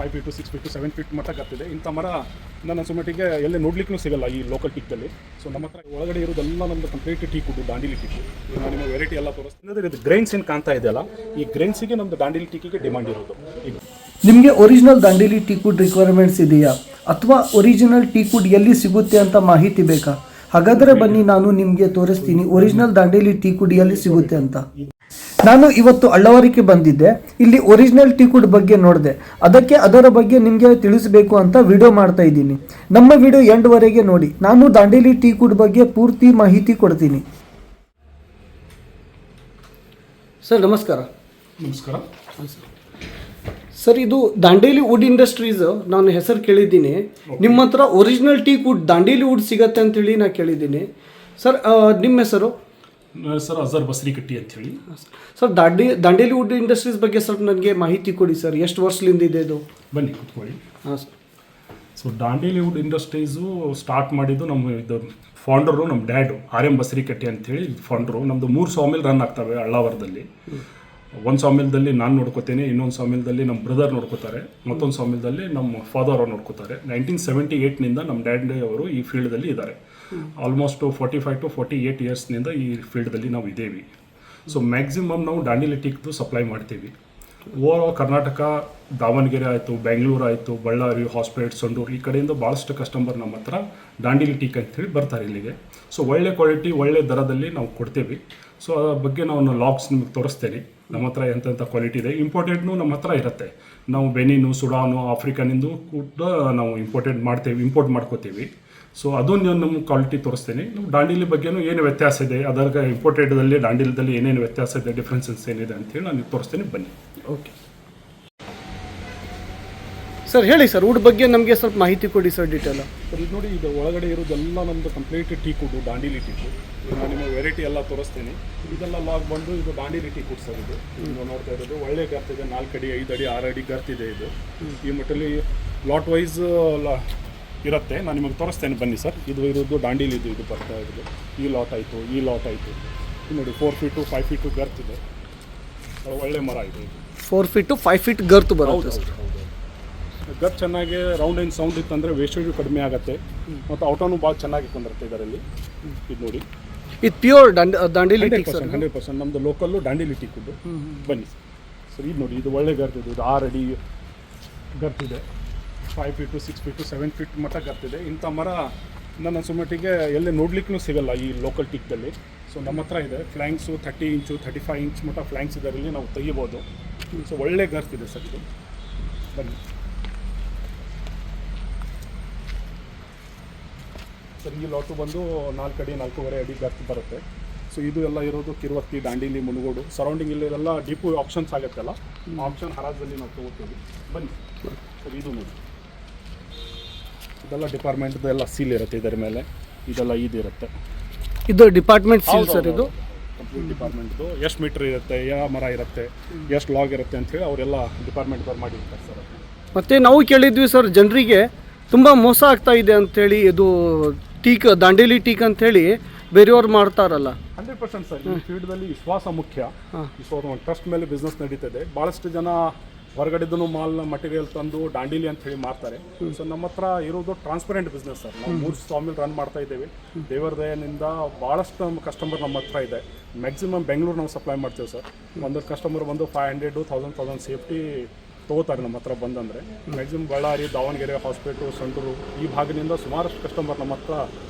5 feet 6 feet 7 feet ಮಟ್ಟ ಗತ್ತಿದೆ. ಇಂಥ ಮರ ನನ್ನ ಸುಮಟ್ಟಿಗೆ ಎಲ್ಲಿ ನೋಡ್ಲಿಕ್ಕೂ ಸಿಗಲ್ಲ ಈ ಲೋಕಲ್ ಟೀಕ್ದಲ್ಲಿ. ಸೊ ನಮ್ಮ ಹತ್ರ ಒಳಗಡೆ ಇರೋದೆಲ್ಲ ನಮ್ಮದು complete teak wood, Dandeli teak. ನಾನು ನಿಮಗೆ ವೆರೈಟಿ ಎಲ್ಲ ತೋರಿಸ್ತೀನಿ. ಇದು ಗ್ರೈನ್ಸ್ ಏನು ಕಾಣ್ತಾ ಇದೆಯಲ್ಲ, ಈ ಗ್ರೈನ್ಸಿಗೆ ನಮ್ಮದು ದಾಂಡೇಲಿ ಟೀಕಿಗೆ ಡಿಮಾಂಡ್ ಇರೋದು. ಈಗ ನಿಮಗೆ ಒರಿಜಿನಲ್ ದಾಂಡೇಲಿ ಟೀಕುಡ್ ರಿಕ್ವೈರ್ಮೆಂಟ್ಸ್ ಇದೆಯಾ ಅಥವಾ ಒರಿಜಿನಲ್ ಟೀಕುಡ್ ಎಲ್ಲಿ ಸಿಗುತ್ತೆ ಅಂತ ಮಾಹಿತಿ ಬೇಕಾ? ಹಾಗಾದರೆ ಬನ್ನಿ, ನಾನು ನಿಮಗೆ ತೋರಿಸ್ತೀನಿ ಒರಿಜಿನಲ್ ದಾಂಡೇಲಿ ಟೀಕುಡ್ ಎಲ್ಲಿ ಸಿಗುತ್ತೆ ಅಂತ. ನಾನು ಇವತ್ತು ಅಳ್ಳವಾರಿಗೆ ಬಂದಿದ್ದೆ. ಇಲ್ಲಿ ಒರಿಜಿನಲ್ ಟೀಕುಡ್ ಬಗ್ಗೆ ನೋಡಿದೆ, ಅದಕ್ಕೆ ಅದರ ಬಗ್ಗೆ ನಿಮಗೆ ತಿಳಿಸಬೇಕು ಅಂತ ವಿಡಿಯೋ ಮಾಡ್ತಾ ಇದ್ದೀನಿ. ನಮ್ಮ ವಿಡಿಯೋ ಎಂಡ್ವರೆಗೆ ನೋಡಿ. ನಾನು ದಾಂಡೇಲಿ ಟೀಕುಡ್ ಬಗ್ಗೆ ಪೂರ್ತಿ ಮಾಹಿತಿ ಕೊಡ್ತೀನಿ. ಸರ್ ನಮಸ್ಕಾರ. ನಮಸ್ಕಾರ ಸರ್, ಇದು ದಾಂಡೇಲಿ ವುಡ್ ಇಂಡಸ್ಟ್ರೀಸ್ ನಾನು ಹೆಸರು ಕೇಳಿದ್ದೀನಿ. ನಿಮ್ಮ ಹತ್ರ original teak wood Dandeli wood ಸಿಗತ್ತೆ ಅಂತೇಳಿ ನಾನು ಕೇಳಿದ್ದೀನಿ. ಸರ್ ನಿಮ್ಮ ಹೆಸರು? ಸರ್ ಅಜರ್ ಬಸ್ರಿ ಕಟ್ಟಿ ಅಂಥೇಳಿ. ಸರ್ ದಾಂಡೇಲಿ ವುಡ್ ಇಂಡಸ್ಟ್ರೀಸ್ ಬಗ್ಗೆ ಸ್ವಲ್ಪ ನನಗೆ ಮಾಹಿತಿ ಕೊಡಿ ಸರ್. ಎಷ್ಟು ವರ್ಷದಿಂದ ಇದೆ ಇದು? ಬನ್ನಿ ಕೂತ್ಕೊಳ್ಳಿ. ಹಾಂ sir. So Dandeli wood industries start ಮಾಡಿದ್ದು ನಮ್ಮ ಇದು ಫೌಂಡರು ನಮ್ಮ ಡ್ಯಾಡು RM ಬಸ್ರಿ ಕಟ್ಟಿ ಅಂಥೇಳಿ ಫೌಂಡರು. ನಮ್ಮದು 3 ಸಾಮಿಲ್ ರನ್ ಆಗ್ತವೆ ಅಳ್ಳಾವರದಲ್ಲಿ. ಒಂದು ಸಾಮಿಲ್ದಲ್ಲಿ ನಾನು ನೋಡ್ಕೋತೇನೆ, ಇನ್ನೊಂದು ಸಾಮಿಲ್ದಲ್ಲಿ ನಮ್ಮ ಬ್ರದರ್ ನೋಡ್ಕೋತಾರೆ, ಮತ್ತೊಂದು ಸಾಮಿಲ್ದಲ್ಲಿ ನಮ್ಮ ಫಾದರ್ ಅವರು ನೋಡ್ಕೋತಾರೆ. 1978ನಿಂದ ನಮ್ಮ ಡ್ಯಾಡ್ ಅವರು ಈ ಫೀಲ್ಡಲ್ಲಿ ಇದ್ದಾರೆ. ಆಲ್ಮೋಸ್ಟ್ 45 to 48 ಇಯರ್ಸ್ನಿಂದ ಈ ಫೀಲ್ಡಲ್ಲಿ ನಾವು ಇದ್ದೇವೆ. ಸೊ ಮ್ಯಾಕ್ಸಿಮಮ್ ನಾವು ದಾಂಡೇಲಿ ಟೀಕ್ದು ಸಪ್ಲೈ ಮಾಡ್ತೀವಿ. ಓವರ್ ಕರ್ನಾಟಕ, ದಾವಣಗೆರೆ ಆಯಿತು, ಬೆಂಗಳೂರು ಆಯಿತು, ಬಳ್ಳಾರಿ, ಹಾಸ್ಪೇಟ್, ಸಂಡೂರು ಈ ಕಡೆಯಿಂದ ಭಾಳಷ್ಟು ಕಸ್ಟಮರ್ ನಮ್ಮ ಹತ್ರ ದಾಂಡೇಲಿ ಟೀಕ್ ಅಂತೇಳಿ ಬರ್ತಾರೆ ಇಲ್ಲಿಗೆ. ಸೊ ಒಳ್ಳೆ ಕ್ವಾಲಿಟಿ, ಒಳ್ಳೆ ದರದಲ್ಲಿ ನಾವು ಕೊಡ್ತೇವೆ. ಸೊ ಅದರ ಬಗ್ಗೆ ನಾವು ಲಾಗ್ಸ್ ನಿಮಗೆ ತೋರಿಸ್ತೇನೆ. ನಮ್ಮ ಹತ್ರ ಎಂತೆಂಥ ಕ್ವಾಲಿಟಿ ಇದೆ. ಇಂಪೋರ್ಟೆಡ್ನು ನಮ್ಮ ಹತ್ರ ಇರುತ್ತೆ. ನಾವು ಬೆನಿನು, ಸುಡಾನು, ಆಫ್ರಿಕನಿಂದು ಕೂಡ ನಾವು ಇಂಪೋರ್ಟ್ ಮಾಡ್ಕೋತೀವಿ. ಸೊ ಅದನ್ನು ನಮ್ಮ ಕ್ವಾಲಿಟಿ ತೋರಿಸ್ತೇನೆ. ನಾವು ದಾಂಡೇಲಿ ಬಗ್ಗೆನೂ ಏನು ವ್ಯತ್ಯಾಸ ಇದೆ, ಅದರ ಇಂಪೋರ್ಟೆಡ್ದಲ್ಲಿ ದಾಂಡೇಲಿದಲ್ಲಿ ಏನೇನು ವ್ಯತ್ಯಾಸ ಇದೆ, ಡಿಫ್ರೆನ್ಸಸ್ ಏನಿದೆ ಅಂತೇಳಿ ನಾನು ತೋರಿಸ್ತೇನೆ. ಬನ್ನಿ. ಓಕೆ ಸರ್, ಹೇಳಿ ಸರ್, ವುಡ್ ಬಗ್ಗೆ ನಮಗೆ ಸ್ವಲ್ಪ ಮಾಹಿತಿ ಕೊಡಿ ಸರ್, ಡೀಟೇಲ್. ಸರ್ ಇದು ನೋಡಿ, ಇದು ಒಳಗಡೆ ಇರೋದೆಲ್ಲ ನಮ್ಮದು complete teak wood, Dandeli teak. ನಾನು ನಿಮಗೆ ವೆರೈಟಿ ಎಲ್ಲ ತೋರಿಸ್ತೇನೆ. ಇದೆಲ್ಲ ಲಾಗ್ ಬಂದು ಇದು ದಾಂಡೇಲಿ ಟೀಕ್ ಉಡ್ ಸರ್. ಇದು ನೀವು ನೋಡ್ತಾ ಇರೋದು ಒಳ್ಳೆ ಗರ್ತಿದೆ. 4 ಅಡಿ, 5 ಅಡಿ, 6 ಅಡಿ ಗರ್ತಿದೆ ಇದು. ಈ ಮಟ್ಟಲ್ಲಿ ಲಾಟ್ ವೈಸ್ ಇರುತ್ತೆ. ನಾನು ನಿಮಗೆ ತೋರಿಸ್ತೇನೆ ಬನ್ನಿ ಸರ್. ಇದು ಇರೋದು ದಾಂಡೇಲಿ ಇದು ಬರ್ತಾ ಇರೋದು. ಈ ಲಾಟ್ ಆಯಿತು, ಈ ಲಾಟ್ ಆಯಿತು. ಇದು ನೋಡಿ 4 ಫೀಟು 5 ಫೀಟು ಗರ್ತಿದೆ. ಒಳ್ಳೆ ಮರ ಇದೆ ಇದು. 4 feet to 5 feet ಗರ್ತು ಬರುತ್ತೆ ಸರ್. ಗರ್ ಚೆನ್ನಾಗಿ ರೌಂಡ್ ಆ್ಯಂಡ್ ಸೌಂಡ್ ಇತ್ತಂದರೆ ವೇಸ್ಟೇಜು ಕಡಿಮೆ ಆಗುತ್ತೆ ಮತ್ತು ಔಟನು ಭಾಳ ಚೆನ್ನಾಗಿ ಕುಂದಿರುತ್ತೆ ಇದರಲ್ಲಿ. ಇದು ನೋಡಿ, ಇದು ಪ್ಯೂರ್ ದಾಂಡೇಲಿ ಟೀಕ್ ಸರ್. 100% ನಮ್ಮದು ಲೋಕಲ್ಲು ದಾಂಡೇಲಿ ಟೀಕ್ ಉಡ್ಡು. ಬನ್ನಿ ಸರ್. ಇದು ನೋಡಿ, ಇದು ಒಳ್ಳೆ ಗರ್ತಿದೆ. ಇದು 6 ಅಡಿ ಗರ್ತಿದೆ. 5 ಫೀಟು 6 ಫೀಟು 7 ಫೀಟ್ ಮಟ್ಟ ಗರ್ತಿದೆ. ಇಂಥ ಮರ ನನ್ನ ಸುಮಟ್ಟಿಗೆ ಎಲ್ಲಿ ನೋಡ್ಲಿಕ್ಕೂ ಸಿಗಲ್ಲ ಈ ಲೋಕಲ್ ಟೀಕ್ದಲ್ಲಿ. ಸೊ ನಮ್ಮ ಹತ್ರ ಇದೆ. ಫ್ಲ್ಯಾಂಕ್ಸು 30 ಇಂಚು 35 ಇಂಚ್ ಮಟ್ಟ ಫ್ಲ್ಯಾಂಕ್ಸ್ ಇದರಲ್ಲಿ ನಾವು ತೆಗಿಬೋದು. ಸೊ ಒಳ್ಳೆ ಗರ್ತಿದೆ ಸರ್ ಇದು. ಬನ್ನಿ ಸರ್. ಈ ಲಾಟು ಬಂದು 4 ಅಡಿ 4.5 ಅಡಿ ಗರ್ತ್ ಬರುತ್ತೆ. ಸೊ ಇದು ಎಲ್ಲ ಇರೋದು ಕಿರುವತ್ತಿ, ದಾಂಡೇಲಿ, ಮುನಗೋಡು ಸರೌಂಡಿಂಗ್ ಇಲ್ಲೆಲ್ಲ ಡೀಪು ಆಪ್ಷನ್ಸ್ ಆಗುತ್ತಲ್ಲ, ಆಪ್ಷನ್ ಹರಾಜಲ್ಲಿ ನಾವು ತೊಗೋತೀವಿ. ಬನ್ನಿ ಸರ್. ಇದು ನೋಡಿ, ಇದೆಲ್ಲ ಡಿಪಾರ್ಟ್ಮೆಂಟ್ದು ಎಲ್ಲ ಸೀಲ್ ಇರುತ್ತೆ ಇದರ ಮೇಲೆ. ಇದೆಲ್ಲ ಇದಿರುತ್ತೆ. ಇದು ಡಿಪಾರ್ಟ್ಮೆಂಟ್ ಸೀಲ್ ಸರ್. ಇದು ಕಂಪ್ಲೀಟ್ ಡಿಪಾರ್ಟ್ಮೆಂಟ್ದು ಎಷ್ಟು ಮೀಟ್ರ್ ಇರುತ್ತೆ, ಯಾವ ಮರ ಇರುತ್ತೆ, ಎಷ್ಟು ಲಾಗ್ ಇರುತ್ತೆ ಅಂಥೇಳಿ ಅವರೆಲ್ಲ ಡಿಪಾರ್ಟ್ಮೆಂಟ್ದವ್ರು ಮಾಡಿರ್ತಾರೆ ಸರ್. ಮತ್ತು ನಾವು ಕೇಳಿದ್ವಿ ಸರ್, ಜನರಿಗೆ ತುಂಬ ಮೋಸ ಆಗ್ತಾ ಇದೆ ಅಂಥೇಳಿ. ಇದು ಟೀಕ್, ದಾಂಡೇಲಿ ಟೀಕ್ ಅಂಥೇಳಿ ಬೇರೆಯವ್ರು ಮಾಡ್ತಾರಲ್ಲ. 100% ಸರ್. ಈ ಫೀಲ್ಡ್ದಲ್ಲಿ ವಿಶ್ವಾಸ ಮುಖ್ಯ. ವಿಶ್ವಾಸ, ಟ್ರಸ್ಟ್ ಮೇಲೆ ಬಿಸ್ನೆಸ್ ನಡೀತದೆ. ಭಾಳಷ್ಟು ಜನ ಹೊರಗಡೆದೂ ಮಟೀರಿಯಲ್ ತಂದು ದಾಂಡೇಲಿ ಅಂತ ಹೇಳಿ ಮಾಡ್ತಾರೆ. ಸೊ ನಮ್ಮ ಹತ್ರ ಇರೋದು ಟ್ರಾನ್ಸ್ಪರೆಂಟ್ ಬಿಸ್ನೆಸ್ ಸರ್. ನಾವು 3 ಸಾಮಿಲ್ ರನ್ ಮಾಡ್ತಾ ಇದ್ದೇವೆ. ದೇವರ ದಯೆಯಿಂದ ಭಾಳಷ್ಟು ಕಸ್ಟಮರ್ ನಮ್ಮ ಹತ್ರ ಇದೆ. ಮ್ಯಾಕ್ಸಿಮಮ್ ಬೆಂಗಳೂರು ನಾವು ಸಪ್ಲೈ ಮಾಡ್ತೇವೆ ಸರ್. ಒಂದು ಕಸ್ಟಮರ್ ಬಂದು 500 1000 ಸೇಫ್ಟಿ ತೊಗೋತಾರೆ ನಮ್ಮ ಹತ್ರ ಬಂದಂದರೆ. ಮ್ಯಾಕ್ಸಿಮಮ್ ಬಳ್ಳಾರಿ, ದಾವಣಗೆರೆ, ಹಾಸ್ಪೇಟು, ಸಂಡೂರು ಈ ಭಾಗದಿಂದ ಸುಮಾರಷ್ಟು ಕಸ್ಟಮರ್ ನಮ್ಮ ಹತ್ರ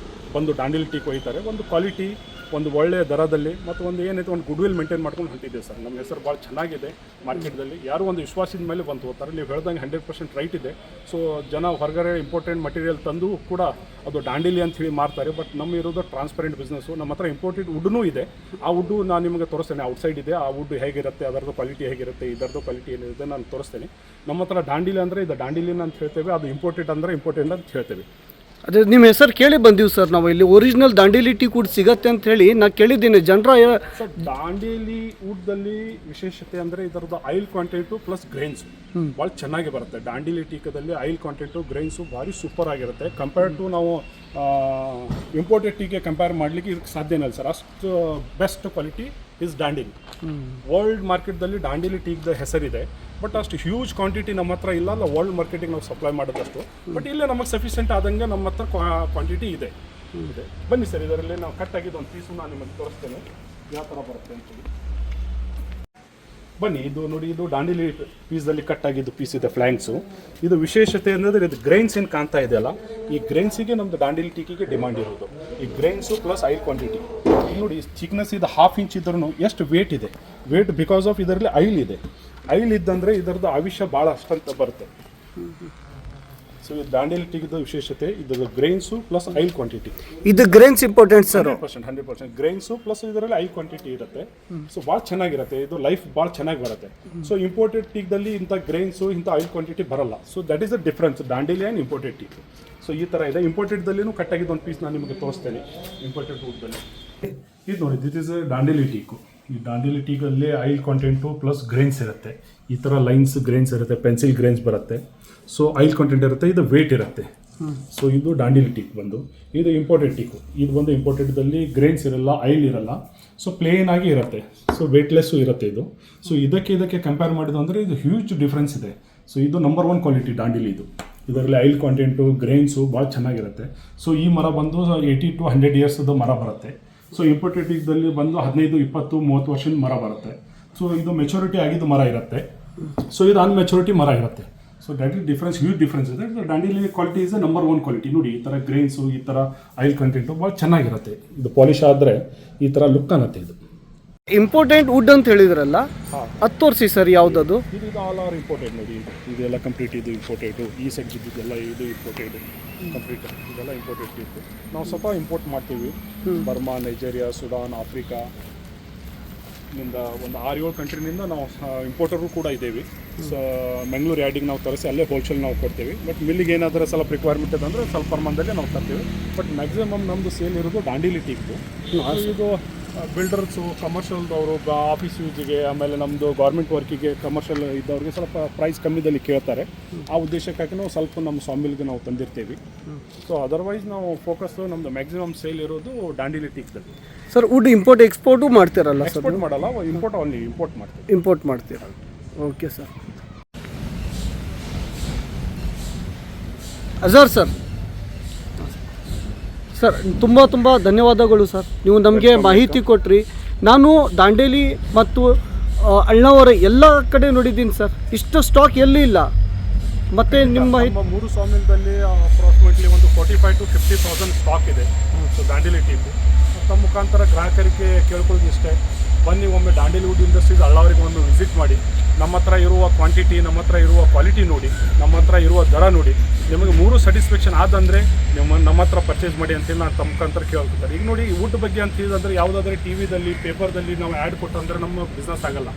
ಬಂದು ದಾಂಡೇಲಿ ಟೀಕ್ ಒಯ್ತಾರೆ. ಒಂದು ಕ್ವಾಲಿಟಿ, ಒಂದು ಒಳ್ಳೆಯ ದರದಲ್ಲಿ ಮತ್ತು ಒಂದು ಏನೈತೆ ಒಂದು ಗುಡ್ ವಿಲ್ ಮೇಂಟೈನ್ ಮಾಡ್ಕೊಂಡು ಹೊಂಟಿದ್ದೇವೆ ಸರ್. ನಮ್ಮ ಹೆಸರು ಭಾಳ ಚೆನ್ನಾಗಿದೆ ಮಾರ್ಕೆಟ್ದಲ್ಲಿ. ಯಾರು ಒಂದು ವಿಶ್ವಾಸದ ಮೇಲೆ ಬಂದು ಹೋಗ್ತಾರೆ. ನೀವು ಹೇಳ್ದಂಗೆ 100% ರೈಟ್ ಇದೆ. ಸೊ ಜನ ಹೊರಗಡೆ ಇಂಪಾರ್ಟೆಂಟ್ ಮಟೀರಿಯಲ್ ತಂದು ಕೂಡ ಅದು ದಾಂಡೇಲಿ ಅಂತ ಹೇಳಿ ಮಾರ್ತಾರೆ. ಬಟ್ ನಮ್ಮ ಇರೋದು ಟ್ರಾನ್ಸ್ಪರೆಂಟ್ ಬಿಸ್ನೆಸ್ಸು. ನಮ್ಮ ಹತ್ರ ಇಂಪೋರ್ಟೆಡ್ ವುಡ್ನೂ ಇದೆ. ಆ ವುಡ್ಡು ನಾನು ನಿಮಗೆ ತೋರಿಸ್ತೇನೆ. ಔಟ್ಸೈಡ್ ಇದೆ. ಆ ವುಡ್ ಹೇಗಿರುತ್ತೆ, ಅದರದ್ದು ಕ್ವಾಲಿಟಿ ಹೇಗಿರುತ್ತೆ, ಇದರದ್ದು ಕ್ವಾಲಿಟಿ ಏನಿದೆ ನಾನು ತೋರಿಸ್ತೇನೆ. ನಮ್ಮ ಹತ್ರ ದಾಂಡೇಲಿ ಅಂದರೆ ಇದು ದಾಂಡೇಲಿನ ಅಂತ ಹೇಳ್ತೇವೆ. ಅದು ಇಂಪೋರ್ಟೆಡ್ ಅಂದರೆ ಇಂಪೋರ್ಟೆಂಟ್ ಅಂತ ಹೇಳ್ತೇವೆ. ಅದೇ ನಿಮ್ಮ ಹೆಸರು ಕೇಳಿ ಬಂದೀವಿ ಸರ್ ನಾವು. ಇಲ್ಲಿ ಒರಿಜಿನಲ್ ದಾಂಡೇಲಿ ಟೀಕ್ ವುಡ್ ಸಿಗತ್ತೆ ಅಂತ ಹೇಳಿ ನಾನು ಕೇಳಿದ್ದೀನಿ. ಜನರ ಸರ್ ದಾಂಡೇಲಿ ವುಡ್ದಲ್ಲಿ ವಿಶೇಷತೆ ಅಂದರೆ ಇದರದ್ದು ಆಯಿಲ್ ಕ್ವಾಂಟೆಂಟು ಪ್ಲಸ್ ಗ್ರೈನ್ಸು ಭಾಳ ಚೆನ್ನಾಗಿ ಬರುತ್ತೆ. ದಾಂಡೇಲಿ ಟೀಕದಲ್ಲಿ ಆಯಿಲ್ ಕ್ವಾಂಟೆಂಟು, ಗ್ರೈನ್ಸು ಭಾರಿ ಸೂಪರ್ ಆಗಿರುತ್ತೆ. ಕಂಪೇರ್ ಟು ನಾವು ಇಂಪೋರ್ಟೆಡ್ ಟೀಗೆ ಕಂಪೇರ್ ಮಾಡಲಿಕ್ಕೆ ಇದಕ್ಕೆ ಸಾಧ್ಯನೇ ಇಲ್ಲ ಸರ್. ಅಷ್ಟು best quality is Dandeli. World ಮಾರ್ಕೆಟ್ದಲ್ಲಿ ದಾಂಡೇಲಿ ಟೀಕ್ದ ಹೆಸರಿದೆ. ಬಟ್ ಅಷ್ಟು ಹ್ಯೂಜ್ ಕ್ವಾಂಟಿಟಿ ನಮ್ಮ ಹತ್ರ ಇಲ್ಲ, ಅಲ್ಲ ವರ್ಲ್ಡ್ ಮಾರ್ಕೆಟಿಗೆ ನಾವು ಸಪ್ಲೈ ಮಾಡೋದಷ್ಟು. ಬಟ್ ಇಲ್ಲೇ ನಮಗೆ ಸಫಿಷಿಯೆಂಟ್ ಆದಂಗೆ ನಮ್ಮ ಹತ್ರ ಕ್ವಾಂಟಿಟಿ ಇದೆ. ಬನ್ನಿ ಸರ್, ಇದರಲ್ಲಿ ನಾವು ಕಟ್ ಆಗಿದ್ದು ಒಂದು ಪೀಸು ನಾನು ನಿಮಗೆ ತೋರಿಸ್ತೇನೆ ಯಾವ ಥರ ಬರುತ್ತೆ ಅಂತೇಳಿ. ಬನ್ನಿ, ಇದು ನೋಡಿ, ಇದು ದಾಂಡೇಲಿ ಪೀಸಲ್ಲಿ ಕಟ್ ಆಗಿದ್ದು ಪೀಸ್ ಇದೆ ಫ್ಲ್ಯಾಂಕ್ಸು. ಇದು ವಿಶೇಷತೆ ಅಂದರೆ ಇದು ಗ್ರೈನ್ಸ್ ಏನು ಕಾಣ್ತಾ ಇದೆಯಲ್ಲ, ಈ ಗ್ರೈನ್ಸಿಗೆ ನಮ್ಮದು ದಾಂಡೇಲಿ ಟೀಕಿಗೆ ಡಿಮಾಂಡ್ ಇರೋದು. ಈ ಗ್ರೈನ್ಸು ಪ್ಲಸ್ ಆಯಿಲ್ ಕ್ವಾಂಟಿಟಿ ನೋಡಿ, ಚಿಕ್ನೆಸ್ ಇದು 1/2 ಇಂಚ್ ಇದ್ರೂ ಎಷ್ಟು ವೇಟ್ ಇದೆ. ವೇಟ್ ಬಿಕಾಸ್ ಆಫ್ ಇದರಲ್ಲಿ ಆಯಿಲ್ ಇದೆ. ಆಯಿಲ್ ಇದ್ದಂದರೆ ಇದರದ್ದು ಆವಿಷ್ಯ ಭಾಳ ಅಷ್ಟಂತ ಬರುತ್ತೆ. ಸೊ ಇದು ದಾಂಡೇಲಿ ಟೀಗಿದ್ದು ವಿಶೇಷತೆ, ಇದು ಗ್ರೈನ್ಸು ಪ್ಲಸ್ ಆಯಿಲ್ ಕ್ವಾಂಟಿಟಿ. ಇದು grains important sir. 100% grains plus ಇದರಲ್ಲಿ ಆಯಿಲ್ ಕ್ವಾಂಟಿಟಿ ಇರುತ್ತೆ. ಸೊ ಭಾಳ ಚೆನ್ನಾಗಿರುತ್ತೆ, ಇದು ಲೈಫ್ ಭಾಳ ಚೆನ್ನಾಗಿ ಬರುತ್ತೆ. ಸೊ ಇಂಪೋರ್ಟೆಡ್ ಟೀಕ್ದಲ್ಲಿ ಇಂಥ ಗ್ರೈನ್ಸು ಇಂಥ ಆಯಿಲ್ ಕ್ವಾಂಟಿಟಿ ಬರಲ್ಲ. So that is the difference Dandeli and imported teak. So ಈ ಥರ ಇದೆ. ಇಂಪೋರ್ಟೆಡ್ದಲ್ಲಿನೂ ಕಟ್ಟಾಗಿದ್ದು ಒಂದು ಪೀಸ್ ನಾನು ನಿಮಗೆ ತೋರಿಸ್ತೇನೆ. ಇಂಪೋರ್ಟೆಡ್ ವುಡ್ದಲ್ಲಿ ಇದು ನೋಡಿ, ದಿಸ್ ಇಸ್ ದಾಂಡೇಲಿ ಟೀಕು. ಈ ದಾಂಡೇಲಿ ಟೀಕಲ್ಲಿ ಆಯಿಲ್ ಕಾಂಟೆಂಟು ಪ್ಲಸ್ ಗ್ರೈನ್ಸ್ ಇರುತ್ತೆ. ಈ ಥರ ಲೈನ್ಸ್ ಗ್ರೈನ್ಸ್ ಇರುತ್ತೆ, ಪೆನ್ಸಿಲ್ ಗ್ರೈನ್ಸ್ ಬರುತ್ತೆ. ಸೊ ಆಯಿಲ್ ಕಾಂಟೆಂಟ್ ಇರುತ್ತೆ, ಇದು ವೇಟ್ ಇರುತ್ತೆ. ಸೊ ಇದು ದಾಂಡೇಲಿ ಟೀಕ್ ಬಂದು. ಇದು ಇಂಪೋರ್ಟೆಡ್ ಟೀಕು. ಇದು ಬಂದು ಇಂಪೋರ್ಟೆಡ್ದಲ್ಲಿ ಗ್ರೈನ್ಸ್ ಇರಲ್ಲ, ಆಯಿಲ್ ಇರಲ್ಲ. ಸೊ ಪ್ಲೇನ್ ಆಗಿ ಇರುತ್ತೆ. ಸೊ ವೇಟ್ಲೆಸ್ಸು ಇರುತ್ತೆ ಇದು. ಸೊ ಇದಕ್ಕೆ ಕಂಪೇರ್ ಮಾಡಿದ್ದು ಅಂದರೆ ಇದು ಹ್ಯೂಜ್ ಡಿಫ್ರೆನ್ಸ್ ಇದೆ. ಸೊ ಇದು ನಂಬರ್ 1 ಕ್ವಾಲಿಟಿ ದಾಂಡೇಲಿ ಇದು. ಇದರಲ್ಲಿ ಆಯಿಲ್ ಕಾಂಟೆಂಟು ಗ್ರೈನ್ಸು ಭಾಳ ಚೆನ್ನಾಗಿರುತ್ತೆ. ಸೊ ಈ ಮರ ಬಂದು 80 to 100 ಇಯರ್ಸ್ದು ಮರ ಬರುತ್ತೆ. ಸೊ ಇಂಪೋರ್ಟೆಡ್ ಟೀಕ್ದಲ್ಲಿ ಬಂದು 15, 20, 30 ವರ್ಷದ ಮರ ಬರುತ್ತೆ. ಸೊ ಇದು ಮೆಚುರಿಟಿ ಆಗಿದ್ದು ಮರ ಇರುತ್ತೆ. ಸೊ ಇದು ಅನ್ಮೆಚುರಿಟಿ ಮರ ಇರುತ್ತೆ. So that is difference, huge difference ಇದೆ. Dandeli quality is number 1 quality. ನೋಡಿ, ಈ ಥರ ಗ್ರೈನ್ಸು, ಈ ಥರ ಆಯಿಲ್ ಕಂಟೆಂಟು ಭಾಳ ಚೆನ್ನಾಗಿರುತ್ತೆ. ಇದು ಪಾಲಿಶ್ ಆದರೆ ಈ ಥರ ಲುಕ್ ಅನ್ನತ್ತೆ. ಇದು ಇಂಪಾರ್ಟೆಂಟ್ ವುಡ್ ಅಂತ ಹೇಳಿದ್ರಲ್ಲ, ಅದು ತೋರಿಸಿ ಸರ್ ಯಾವುದದು. ಇದು ಆಲ್ ಆರ್ ಇಂಪೋರ್ಟೆಡ್ ನೋಡಿ. ಇದೆಲ್ಲ ಕಂಪ್ಲೀಟ್ ಇದು ಇಂಪೋರ್ಟೆಡು. ಈ ಸೈಡ್ ಇದ್ದಿದ್ದೆಲ್ಲ ಇದು ಇಂಪೋರ್ಟೆಡ್ ಕಂಪ್ಲೀಟ್. ಇದೆಲ್ಲ ಇಂಪೋರ್ಟೆಡ್ ಇತ್ತು. ನಾವು ಸ್ವಲ್ಪ ಇಂಪೋರ್ಟ್ ಮಾಡ್ತೀವಿ. ಬರ್ಮಾ, ನೈಜೀರಿಯಾ, ಸುಡಾನ್, ಆಫ್ರಿಕಾ ನಿಂದ ಒಂದು 6-7 ಕಂಟ್ರಿನಿಂದ ನಾವು ಇಂಪೋರ್ಟರು ಕೂಡ ಇದ್ದೇವೆ. ಸೊ ಮಂಗಳೂರು ಯಾರ್ಡಿಗೆ ನಾವು ತರಿಸಿ ಅಲ್ಲೇ ಹೋಲ್ಸೇಲ್ ನಾವು ಕೊಡ್ತೀವಿ. ಬಟ್ ಮಿಲ್ಲಿಗೆ ಏನಾದರೂ ಸ್ವಲ್ಪ ರಿಕ್ವೈರ್ಮೆಂಟ್ ಇದೆ ಅಂದರೆ ಸ್ವಲ್ಪ ಪ್ರಮಾಣದಲ್ಲಿ ನಾವು ತರ್ತೀವಿ. ಬಟ್ ಮ್ಯಾಕ್ಸಿಮಮ್ ನಮ್ಮದು ಸೇಲ್ ಇರೋದು ದಾಂಡೇಲಿ ಟೀಕ್ದು. ಇದು ಬಿಲ್ಡರ್ಸು, ಕಮರ್ಷಿಯಲ್ದವರು, ಆಫೀಸ್ ಯೂಸಿಗೆ, ಆಮೇಲೆ ನಮ್ಮದು ಗೌರ್ಮೆಂಟ್ ವರ್ಕಿಗೆ, ಕಮರ್ಷಿಯಲ್ ಇದ್ದವ್ರಿಗೆ ಸ್ವಲ್ಪ ಪ್ರೈಸ್ ಕಮ್ಮಿದಲ್ಲಿ ಕೇಳ್ತಾರೆ. ಆ ಉದ್ದೇಶಕ್ಕಾಗಿ ನಾವು ಸ್ವಲ್ಪ ನಮ್ಮ ಸಾಮಿಲ್ಗೆ ನಾವು ತಂದಿರ್ತೀವಿ. ಸೊ ಅದರ್ವೈಸ್ ನಾವು ಫೋಕಸ್ಸು ನಮ್ಮದು ಮ್ಯಾಕ್ಸಿಮಮ್ ಸೇಲ್ ಇರೋದು ದಾಂಡೇಲಿ ಟೀಕ್ದಲ್ಲಿ. ಸರ್ ವುಡ್ ಇಂಪೋರ್ಟ್ ಎಕ್ಸ್ಪೋರ್ಟು ಮಾಡ್ತೀರಲ್ಲ ಸರ್? ಎಕ್ಸ್ಪೋರ್ಟ್ ಮಾಡಲ್ಲ, ಇಂಪೋರ್ಟ್ ಓನ್ಲಿ ಇಂಪೋರ್ಟ್ ಮಾಡ್ತೀವಿ. ಇಂಪೋರ್ಟ್ ಮಾಡ್ತೀರಾ? Okay sir. Azhar sir, sir ತುಂಬ ಧನ್ಯವಾದಗಳು ಸರ್. ನೀವು ನಮಗೆ ಮಾಹಿತಿ ಕೊಟ್ರಿ. ನಾನು ದಾಂಡೇಲಿ ಮತ್ತು ಅಳ್ನಾವರ ಎಲ್ಲ ಕಡೆ ನೋಡಿದ್ದೀನಿ ಸರ್, ಇಷ್ಟು ಸ್ಟಾಕ್ ಎಲ್ಲಿ ಇಲ್ಲ. ಮತ್ತು ನಿಮ್ಮ 3 ಸಾಮಿಲ್ದಲ್ಲಿ ಅಪ್ರಾಕ್ಸಿಮೇಟ್ಲಿ ಒಂದು 45,000 to 50,000 ಸ್ಟಾಕ್ ಇದೆ. ಸೊ ದಾಂಡೇಲಿ ಟೀಕು ತಮ್ಮ ಮುಖಾಂತರ ಗ್ರಾಹಕರಿಗೆ ಕೇಳ್ಕೊಳ್ಳೋದು ಇಷ್ಟೇ, ಬನ್ನಿ ಒಮ್ಮೆ ದಾಂಡೇಲಿ ವುಡ್ ಇಂಡಸ್ಟ್ರೀಸ್ ಅಳ್ಳಾವರಿಗೆ ಒಂದು ವಿಸಿಟ್ ಮಾಡಿ. ನಮ್ಮ ಹತ್ರ ಇರುವ ಕ್ವಾಂಟಿಟಿ, ನಮ್ಮ ಹತ್ರ ಇರುವ ಕ್ವಾಲಿಟಿ ನೋಡಿ, ನಮ್ಮ ಹತ್ರ ಇರುವ ದರ ನೋಡಿ. ನಿಮಗೆ 3 ಸ್ಯಾಟಿಸ್ಫ್ಯಾಕ್ಷನ್ ಆದಂದರೆ ನಮ್ಮ ಹತ್ರ ಪರ್ಚೇಸ್ ಮಾಡಿ ಅಂತೇಳಿ ನಾನು ತಮ್ಮ ಮುಖಾಂತರ ಕೇಳ್ಕೊತಾರೆ. ಈಗ ನೋಡಿ, ವುಡ್ ಬಗ್ಗೆ ಅಂತ ಹೇಳಿದ್ರೆ ಯಾವುದಾದ್ರೂ ಟಿವಿದಲ್ಲಿ, ಪೇಪರ್ದಲ್ಲಿ ನಾವು ಆ್ಯಡ್ ಕೊಟ್ಟು ಅಂದರೆ ನಮ್ಮ ಬಿಸ್ನೆಸ್ ಆಗಲ್ಲ.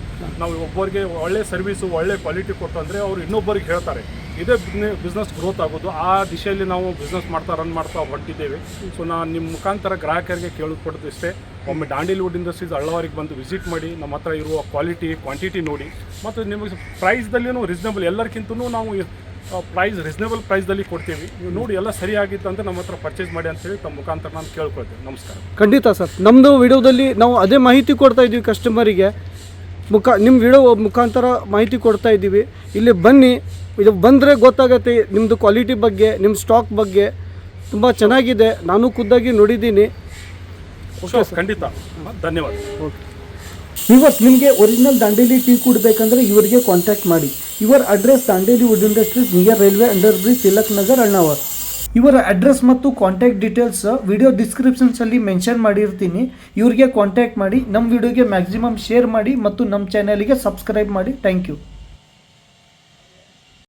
ನಾವು ಒಬ್ಬರಿಗೆ ಒಳ್ಳೆ ಸರ್ವಿಸು, ಒಳ್ಳೆ ಕ್ವಾಲಿಟಿ ಕೊಟ್ಟು ಅಂದರೆ ಅವ್ರು ಇನ್ನೊಬ್ಬರಿಗೆ ಹೇಳ್ತಾರೆ. ಇದೇ ಬಿಸ್ನೆಸ್ ಗ್ರೋತ್ ಆಗೋದು. ಆ ದಿಶೆಯಲ್ಲಿ ನಾವು ಬಿಸ್ನೆಸ್ ರನ್ ಮಾಡ್ತಾ ಹೊರಟಿದ್ದೇವೆ. ಸೊ ನಾನು ನಿಮ್ಮ ಮುಖಾಂತರ ಗ್ರಾಹಕರಿಗೆ ಕೇಳಿಕೊಡೋದು ಇಷ್ಟೇ, ಒಮ್ಮೆ ದಾಂಡೇಲಿ ವುಡ್ ಇಂಡಸ್ಟ್ರೀಸ್ ಅಳ್ಳಾವರಿಗೆ ಬಂದು ವಿಸಿಟ್ ಮಾಡಿ, ನಮ್ಮ ಹತ್ರ ಇರುವ ಕ್ವಾಲಿಟಿ, ಕ್ವಾಂಟಿಟಿ ನೋಡಿ. ಮತ್ತು ನಿಮಗೆ ಪ್ರೈಸ್ದಲ್ಲಿಯೂ ರೀಸನೇಬಲ್, ಎಲ್ಲರಿಗಿಂತಲೂ ನಾವು ಪ್ರೈಸ್ ರೀಸನೇಬಲ್ ಪ್ರೈಸ್ದಲ್ಲಿ ಕೊಡ್ತೀವಿ. ನೀವು ನೋಡಿ ಎಲ್ಲ ಸರಿಯಾಗಿತ್ತು ಅಂದರೆ ನಮ್ಮ ಹತ್ರ ಪರ್ಚೇಸ್ ಮಾಡಿ ಅಂತೇಳಿ ತಮ್ಮ ಮುಖಾಂತರ ನಾನು ಕೇಳ್ಕೊಳ್ತೇವೆ. ನಮಸ್ಕಾರ. ಖಂಡಿತ ಸರ್, ನಮ್ಮದು ವಿಡಿಯೋದಲ್ಲಿ ನಾವು ಅದೇ ಮಾಹಿತಿ ಕೊಡ್ತಾ ಇದ್ದೀವಿ ಕಸ್ಟಮರಿಗೆ. ನಿಮ್ಮ ವಿಡಿಯೋ ಮುಖಾಂತರ ಮಾಹಿತಿ ಕೊಡ್ತಾ ಇದ್ದೀವಿ. ಇಲ್ಲಿ ಬನ್ನಿ, ಇದು ಬಂದರೆ ಗೊತ್ತಾಗುತ್ತೆ ನಿಮ್ಮದು ಕ್ವಾಲಿಟಿ ಬಗ್ಗೆ, ನಿಮ್ಮ ಸ್ಟಾಕ್ ಬಗ್ಗೆ. ತುಂಬ ಚೆನ್ನಾಗಿದೆ, ನಾನು ಖುದ್ದಾಗಿ ನೋಡಿದ್ದೀನಿ. ಓಕೆ, ಖಂಡಿತ ಧನ್ಯವಾದ. ಓಕೆ ವಿವರ್ಸ್, ನಿಮಗೆ ಒರಿಜಿನಲ್ ದಾಂಡೇಲಿ ಟೀಕ್ ವುಡ್ ಬೇಕಂದರೆ ಇವರಿಗೆ ಕಾಂಟ್ಯಾಕ್ಟ್ ಮಾಡಿ. ಇವರ address Dandeli wood industries, near railway under bridge, Tilak Nagar, Alnavar. ಇವರ ಅಡ್ರೆಸ್ ಮತ್ತು ಕಾಂಟ್ಯಾಕ್ಟ್ ಡೀಟೇಲ್ಸ್ ವಿಡಿಯೋ ಡಿಸ್ಕ್ರಿಪ್ಷನ್ಸಲ್ಲಿ ಮೆನ್ಷನ್ ಮಾಡಿರ್ತೀನಿ. ಇವರಿಗೆ ಕಾಂಟ್ಯಾಕ್ಟ್ ಮಾಡಿ. ನಮ್ಮ ವಿಡಿಯೋಗೆ ಮ್ಯಾಕ್ಸಿಮಮ್ ಶೇರ್ ಮಾಡಿ ಮತ್ತು ನಮ್ಮ ಚಾನಲ್ಗೆ ಸಬ್ಸ್ಕ್ರೈಬ್ ಮಾಡಿ. Thank you.